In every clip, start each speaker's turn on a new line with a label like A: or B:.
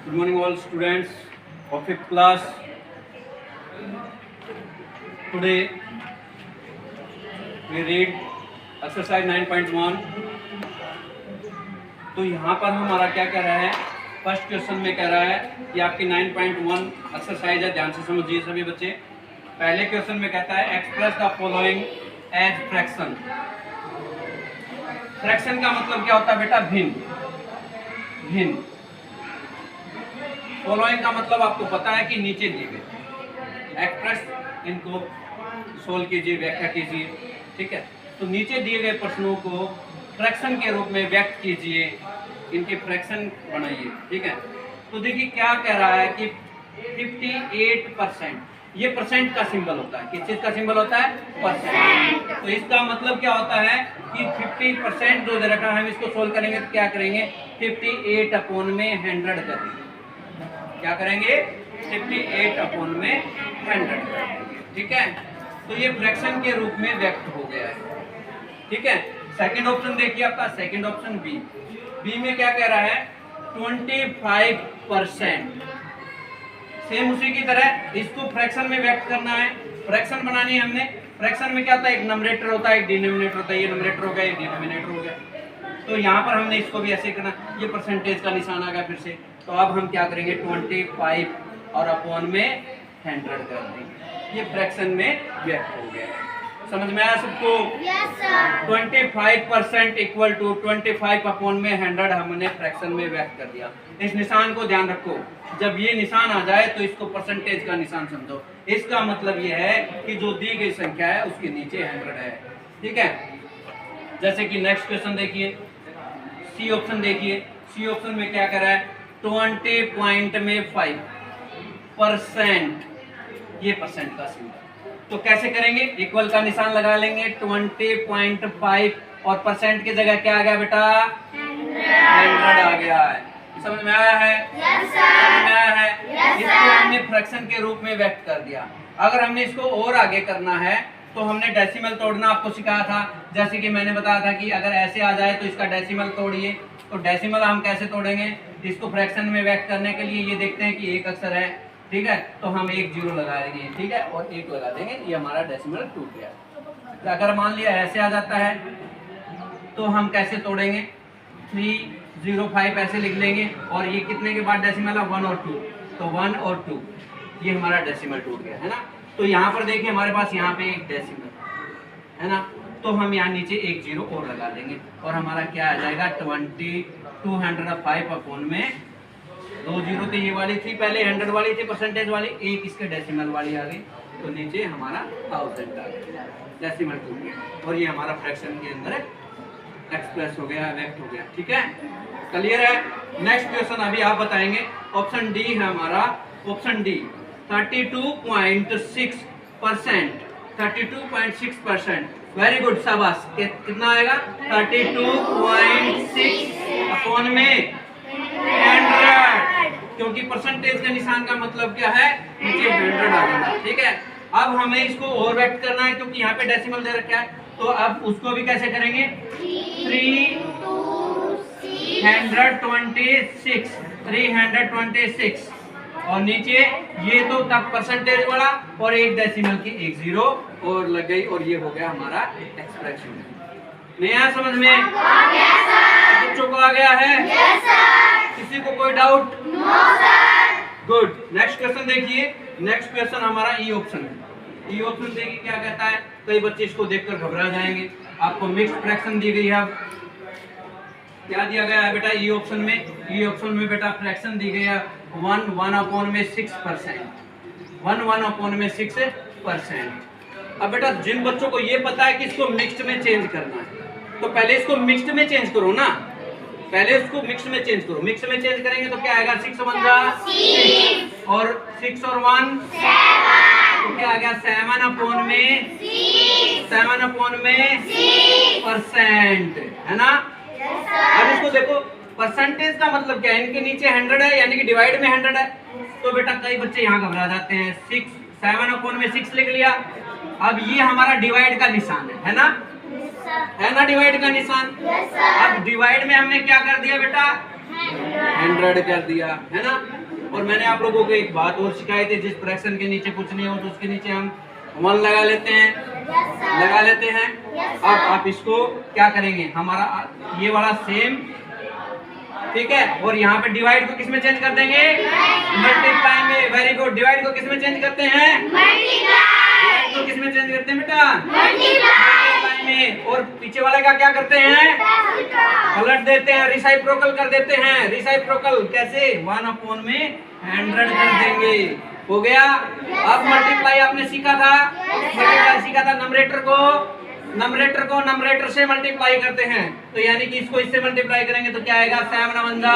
A: Good morning all students of 5th class. Today we read exercise 9.1. तो यहाँ पर हमारा क्या कह रहा है, फर्स्ट क्वेश्चन में कह रहा है कि आपकी 9.1 एक्सरसाइज है, ध्यान से समझिए सभी बच्चे। पहले क्वेश्चन में कहता है express the following as fraction. Fraction का मतलब क्या होता है बेटा? भिन्न। भिन्न। फॉलोइंग का मतलब आपको पता है कि नीचे दिए गए। एक्सप्रेस, इनको सोल्व कीजिए, व्याख्या कीजिए, ठीक है। तो नीचे दिए गए प्रश्नों को फ्रैक्शन के रूप में व्यक्त कीजिए, इनके फ्रैक्शन बनाइए, ठीक है। तो देखिए क्या कह रहा है कि 58%, ये परसेंट का सिंबल होता है। किस चीज का सिंबल होता है? परसेंट। तो इसका मतलब क्या होता है कि 50% जो दे रखा है, हम इसको सोल्व करेंगे तो क्या करेंगे? 58/100 करेंगे। क्या करेंगे? 58/100 करेंगे, ठीक है। तो ये फ्रैक्शन के रूप में व्यक्त हो गया है, ठीक है। सेकंड ऑप्शन देखिए आपका, सेकंड ऑप्शन बी। बी में क्या कह रहा है? 25%। सेम उसी की तरह इसको फ्रैक्शन में व्यक्त करना है, फ्रैक्शन बनानी है हमने। फ्रैक्शन में क्या होता है? एक नंबरेटर होता है, एक डिनोमिनेटर होता है। ये नंबरेटर हो गया, ये डिनोमिनेटर हो गया। तो यहाँ पर हमने इसको भी ऐसे करना। ये परसेंटेज का निशान आ गया फिर से। तो अब हम क्या करेंगे? 25 और अपॉन में 100 कर देंगे। ये फ्रैक्शन में व्यक्त हो गया। समझ में आया सबको?
B: Yes, sir.
A: 25% इक्वल टू 25/100 हमने फ्रैक्शन में व्यक्त कर दिया। इस निशान को ध्यान रखो, जब ये निशान आ जाए तो इसको परसेंटेज का निशान समझो। इसका मतलब ये है कि जो दी गई संख्या है उसके नीचे 100 है, ठीक है। जैसे कि नेक्स्ट क्वेश्चन देखिए, सी ऑप्शन देखिए। सी ऑप्शन में क्या कर रहा है? 20.5%, ये परसेंट का सिंबल। तो कैसे करेंगे? इक्वल का निशान लगा लेंगे। 20.5 और परसेंट की जगह क्या आ गया बेटा? 100 आ गया है। समझ में आया है?
B: Yes, sir.
A: समझ में आया है?
B: Yes,
A: इसको
B: sir.
A: हमने फ्रैक्शन के रूप में व्यक्त कर दिया। अगर हमने इसको और आगे करना है तो हमने डेसिमल तोड़ना आपको सिखाया था। जैसे कि मैंने बताया था कि अगर ऐसे आ जाए तो इसका डेसिमल तोड़िए। तो डेसिमल हम कैसे तोड़ेंगे? इसको फ्रैक्शन में व्यक्त करने के लिए ये देखते हैं कि एक अक्षर है, ठीक है, तो हम 1 0 लगा देंगे, ठीक है, और 1 लगा देंगे। ये हमारा डेसिमल टूट गया। तो अगर मान लिया ऐसे आ जाता है तो हम कैसे तोड़ेंगे? 305 ऐसे लिख लेंगे। और ये कितने के बाद डेसिमल है? 1 और 2। तो 1 और 2, ये हमारा डेसिमल टूट गया है ना। तो यहाँ पर देखिए हमारे पास यहाँ पे एक डेसिमल है ना, तो हम यहाँ नीचे 1 0 और लगा देंगे और हमारा क्या आ जाएगा? 205 अपॉन में 2 0 थे, ये वाली थी पहले 100 वाली थी परसेंटेज वाली, एक इसके डेसिमल वाली आ गई। तो नीचे हमारा 1000 आ गया, डेसिमल टूट गया। और ये हमारा फ्रैक्शन के अंदर एक्सप्रेस हो गया, व्यक्त हो गया, ठीक है। क्लियर है? नेक्स्ट क्वेश्चन अभी आप बताएंगे। ऑप्शन डी है हमारा, ऑप्शन डी 32.6%। 32.6%, वेरी गुड, शाबाश। कितना आएगा? 32.6 अपॉन में 100, क्योंकि परसेंटेज के निशान का मतलब क्या है? नीचे 100 आ जाना, ठीक है। अब हमें इसको और व्यक्त करना है क्योंकि यहाँ पे डेसिमल दे रखा है। तो अब उसको भी कैसे करेंगे? 326 और नीचे ये तो तब परसेंटेज वाला और एक डेसिमल की 1 0 और लग गई और ये हो गया हमारा एक्सप्रेशन। नया समझ में? बच्चों को आ गया है?
B: Yes, sir.
A: किसी को कोई doubt?
B: No, sir.
A: Good. Next question देखिए। नेक्स्ट क्वेश्चन हमारा ई ऑप्शन है। ई ऑप्शन देखिए क्या कहता है। कई बच्चे इसको देखकर घबरा जाएंगे। आपको मिक्स्ड फ्रैक्शन दी गई है। अब क्या दिया गया है बेटा ई ऑप्शन में? ई ऑप्शन में बेटा फ्रैक्शन दी गई है 1 अपॉन में 6%। 1 अपॉन में 6%। अब बेटा जिन बच्चों को ये पता है कि इसको मिक्स्ड में चेंज करना है, तो पहले इसको मिक्स्ड में चेंज करो ना। पहले इसको मिक्स्ड में चेंज करो। मिक्स्ड में चेंज करेंगे तो क्या आएगा? 6 1 6 और 6 और 1 7। तो क्या आ गया? 7 अपॉन में 6% है ना। अब इसको देखो, परसेंटेज का मतलब क्या है? इनके नीचे 100 है, यानी कि डिवाइड में 100 है। तो बेटा कई बच्चे यहाँ घबरा जाते हैं। 7 अपॉन में 6 लिख लिया। अब ये हमारा डिवाइड का निशान है ना, है ना, डिवाइड का निशान।
B: Yes, sir.
A: अब डिवाइड में हमने क्या कर दिया बेटा? 100 कर दिया, है ना। और मैंने आप लोगों को एक बात और सिखाई थी, जिस फ्रैक्शन के नीचे कुछ नहीं हो तो उसके नीचे हम 1 लगा लेते हैं, लगा लेते हैं। अब आप इसको क्या करेंगे, हमारा ये वाला सेम, ठीक है। और यहाँ पे डिवाइड को किस में चेंज कर देंगे, मल्टीप्लाई में। Very good. डिवाइड को किस में चेंज करते हैं, डिवाइड को किस में चेंज करते हैं बेटा, मल्टीप्लाई में। और पीछे वाले का क्या करते हैं, पलट देते हैं, रिसाइप्रोकल कर देते हैं। रिसाइप्रोकल कैसे, 1 में 100 कर देंगे, हो गया। अब मल्टीप्लाई आपने सीखा था, मल्टीप्लाई सीखा था, नंबरेटर से मल्टीप्लाई करते हैं, तो यानी कि इसको इससे मल्टीप्लाई करेंगे तो क्या आएगा, 7 1 जा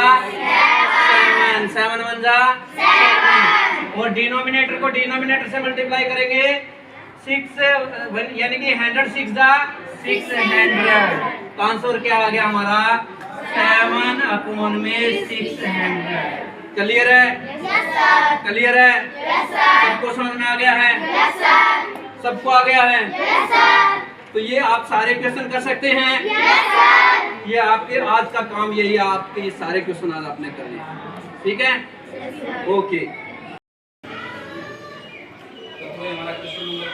A: 7, 7 1 जा 7। और डिनोमिनेटर को डिनोमिनेटर से मल्टीप्लाई करेंगे 6, यानी कि 100 6 जा 600। तो आंसर क्या आ गया हमारा, 7 में 600। क्लियर है, क्लियर है, सबको समझ में आ गया है, सबको आ गया है। तो ये आप सारे क्वेश्चन कर सकते हैं। ये आपके आज का काम यही है, आपके ये सारे क्वेश्चन आज आपने कर लिए, ठीक है, ओके। तो हमारा क्वेश्चन नंबर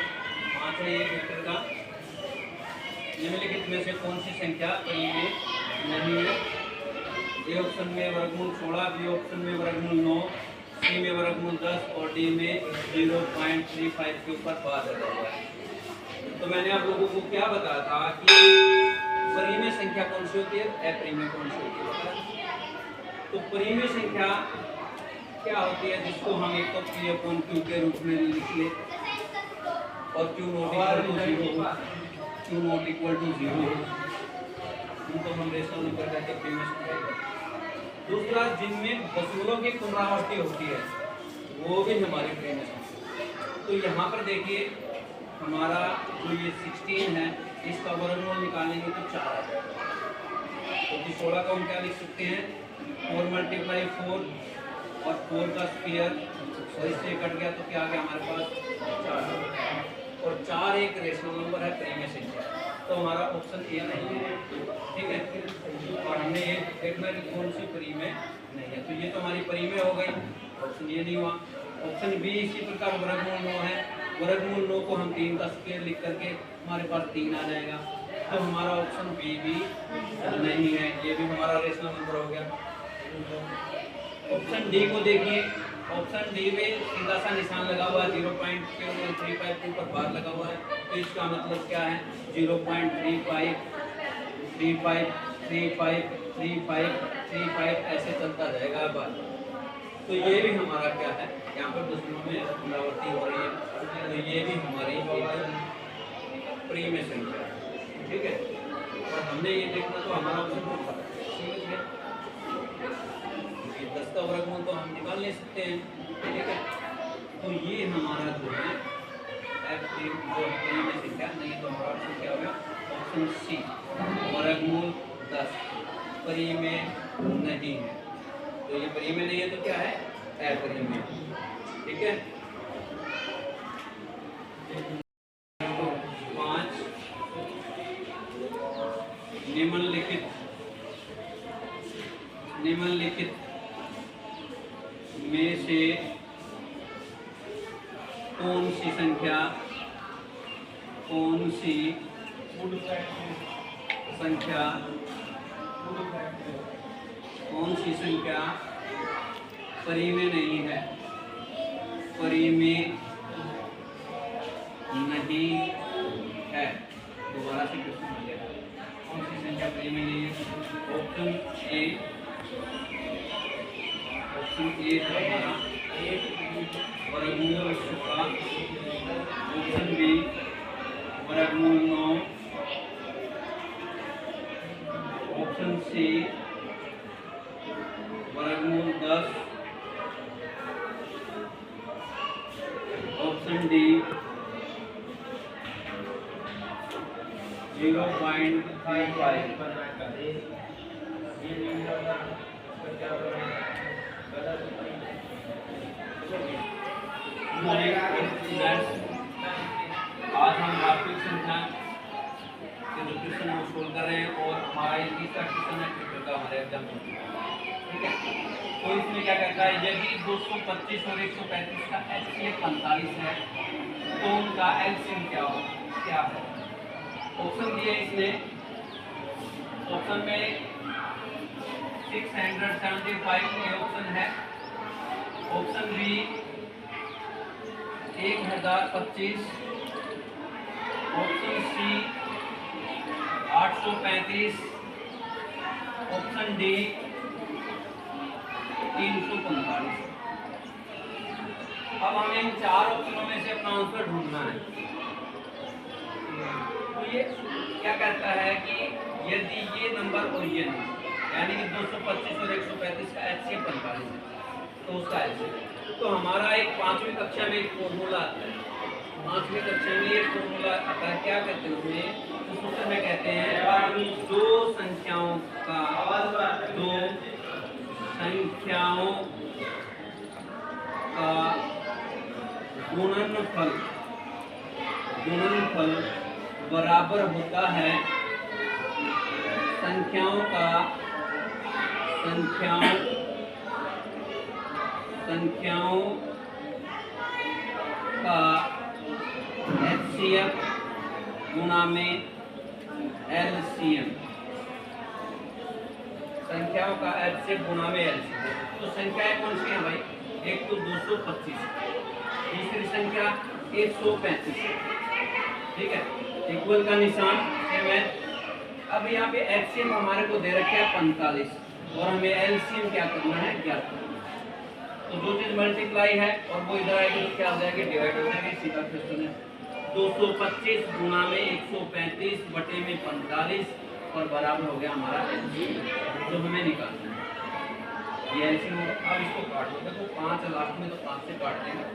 A: 5 है, ये वेक्टर का निम्नलिखित में से कौन सी संख्या परिमेय में नहीं है। ए ऑप्शन में वर्गमूल 16, बी ऑप्शन में वर्गमूल 9, सी में वर्गमूल 10 और डी में 0.35 के ऊपर बात लगा हुआ है। तो मैंने आप लोगों को क्या बताया था कि परिमेय संख्या कौन सी होती है, अपरिमेय कौन सी होती है। तो परिमेय संख्या क्या होती है, जिसको हम एक तो P/Q के रूप में लिख ले और Q नॉट इक्वल टू 0, तो हम रेशनल नंबर कहते हैं परिमेय संख्या। दूसरा, जिनमें दशमलव की पुनरावृत्ति होती है वो भी हमारी परिमेय संख्या। तो यहाँ पर देखिए, हमारा जो ये 16 है, इसका वर्गमूल निकालेंगे तो 4 आ जाएगा। तो 16 का हम क्या लिख सकते हैं, 4 × 4 और 4 का स्क्वायर, और इससे कट गया तो क्या आ गया हमारे पास 4। और 4 एक रेशनल नंबर है, परिमेय संख्या, तो हमारा ऑप्शन ए नहीं है, ठीक है। और हमने ये देखना कि कौन सी परिमेय नहीं है, तो ये तो हमारी परिमेय हो गई, ऑप्शन ये नहीं हुआ। ऑप्शन बी इसी प्रकार वर्गमूल 9 है, वर्गमूल 9 को हम 3 का स्क्वायर लिख करके हमारे पास 3 आ जाएगा, तो हमारा ऑप्शन बी भी नहीं है, ये भी हमारा रेशनल नंबर हो गया। ऑप्शन डी को देखिए, ऑप्शन डी में सीधा सा निशान लगा हुआ है, 0.35 के ऊपर बार लगा हुआ है, तो इसका मतलब क्या है, 0.35 35 35 35 35 ऐसे चलता जाएगा बार। तो ये भी हमारा क्या है, यहाँ पर दशमलव में पुनरावृत्ति हो रही है, तो ये भी हमारी एक परिमेय संख्या है, ठीक है। और हमने ये देखना, तो हमारा ऑप्शन ठीक है, 10 का वर्गमूल तो हम निकाल नहीं सकते हैं, ठीक है। तो ये हमारा जो है परिमेय संख्या नहीं है, तो हमारा ऑप्शन क्या होगा, ऑप्शन सी, वर्गमूल 10 परिमेय नहीं है। तो ये परिमेय नहीं है तो क्या है, अपरिमेय, ठीक है। 5 निम्नलिखित में से कौन सी संख्या परिमेय नहीं है, परिमेय नहीं है। दोबारा से क्वेश्चन आ गया, कौन सी संख्या परिमेय नहीं है। ऑप्शन ए हमारा वर्गमूल 16, ऑप्शन बी वर्गमूल 9, ऑप्शन सी वर्गमूल 10, ऑप्शन डी 0.35। आज हम वास्तविक संख्या के जो क्वेश्चन वो सोल्व कर रहे हैं, और हमारा ये तीसरा क्वेश्चन है ट्रिपल का हमारे एग्जाम में। ठीक है। तो इसमें क्या कहता है, यदि 225 और 135 का एचसीएफ 45 है तो उनका एलसीएम क्या है। ऑप्शन दिए इसने, ऑप्शन में 675 ये ऑप्शन है, option B 1025, option C 835, option D 345। अब हमें इन चार ऑप्शनों में से अपना आंसर ढूंढना है। तो ये क्या कहता है कि यदि ये नंबर ओरिजिन है, यानी कि 225 और 135 का एचसीएफ 45 है, तो उसका एलसीएम। तो हमारा एक 5वीं कक्षा में एक फॉर्मूला आता है, 5वीं कक्षा में एक फॉर्मूला आता है, क्या कहते हैं उसमें, तो सूत्र में कहते हैं दो संख्याओं का गुणनफल बराबर होता है संख्याओं का एचसीएफ गुणा में एलसीएम। संख्याओं का एचसीएफ गुणा में एलसीएम। तो संख्याएं कौन सी हैं भाई, एक तो 225, दूसरी संख्या 135, ठीक है, इक्वल का निशान सेम है। अब यहाँ पे एचसीएम हमारे को दे रखा है 45 और हमें एलसीएम क्या करना है, ज्ञात करना है। तो जो चीज मल्टीप्लाई है और वो इधर आएगी तो क्या हो जाएगी, डिवाइड हो जाएगी। सीधा क्वेश्चन है 225 गुणा में 135 बटे में 45 और बराबर हो गया हमारा एलसीएम जो हमें निकालना है। ये एलसीएम। अब इसको काट दो, देखो 5 लास्ट में, तो 5 से काट देंगे,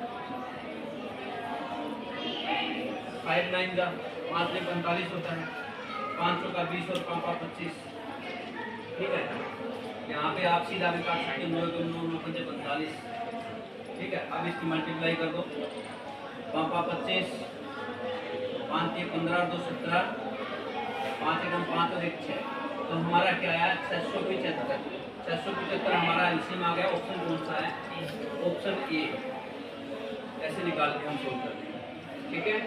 A: 5 9 जा 5 में 45 होता है, 5 का 20 और 5 का 25, ठीक है। यहाँ पे आप सीधा भी काट सकते हो, 9 9 5 45, ठीक है। अब इसकी मल्टीप्लाई कर दो, 5 25, 5 के 15 और 2 17, 5 एकम 5 और 1 6, तो हमारा क्या है 675। 675 हमारा एलसीएम आ गया। ऑप्शन कौन सा है, ऑप्शन ए। ऐसे निकाल के हम सोल्व कर देंगे, ठीक है।